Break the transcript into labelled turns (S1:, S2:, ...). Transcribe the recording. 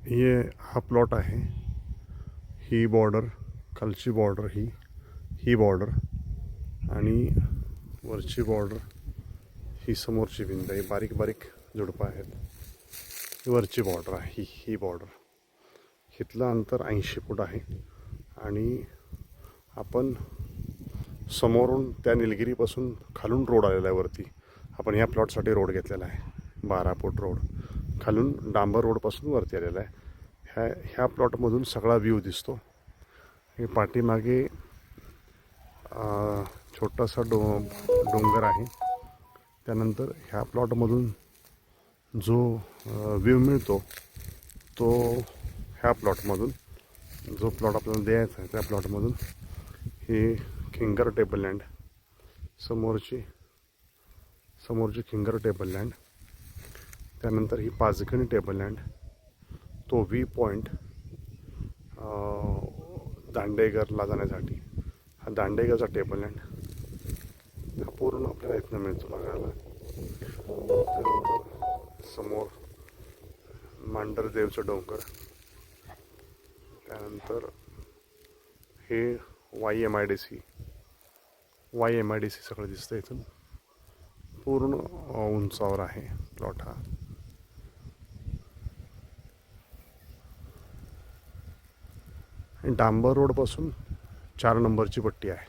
S1: ये हा प्लॉट आहे. ही बॉर्डर, खालची बॉर्डर, ही बॉर्डर आणि वरची बॉर्डर, ही समोरची भिंत. ही बारीक बारीक झुडपं आहेत. ही वरची बॉर्डर आहे. ही बॉर्डर. इथलं अंतर 80 फूट आहे. आणि आपण समोरून त्या निलगिरीपासून खालून रोड आलेला आहे वरती. आपण ह्या प्लॉटसाठी रोड घेतलेला आहे, 12 फूट रोड. खालून डांबर रोडपासून वरती आलेला आहे. ह्या प्लॉटमधून सगळा व्ह्यू दिसतो. हे पाठीमागे छोटासा डोंगर आहे. त्यानंतर ह्या प्लॉटमधून जो व्ह्यू मिळतो तो ह्या प्लॉटमधून, जो प्लॉट आपल्याला द्यायचा आहे त्या प्लॉटमधून, ही खिंगर टेबललँड, समोरची खिंगर टेबललँड, त्यानंतर ही पाचगणी टेबललँड, तो व्ही पॉईंट दांडेघरला जाण्यासाठी, हा दांडेघरचा टेबललँड, हा पूर्ण आपल्याला इथनं मिळतो बघायला. समोर मांढरदेवचं डोंगर, त्यानंतर हे YMIDC सगळं दिसतं इथून. पूर्ण उंचावर आहे प्लॉट हा. डांबर रोडपासून 4 नंबरची पट्टी आहे.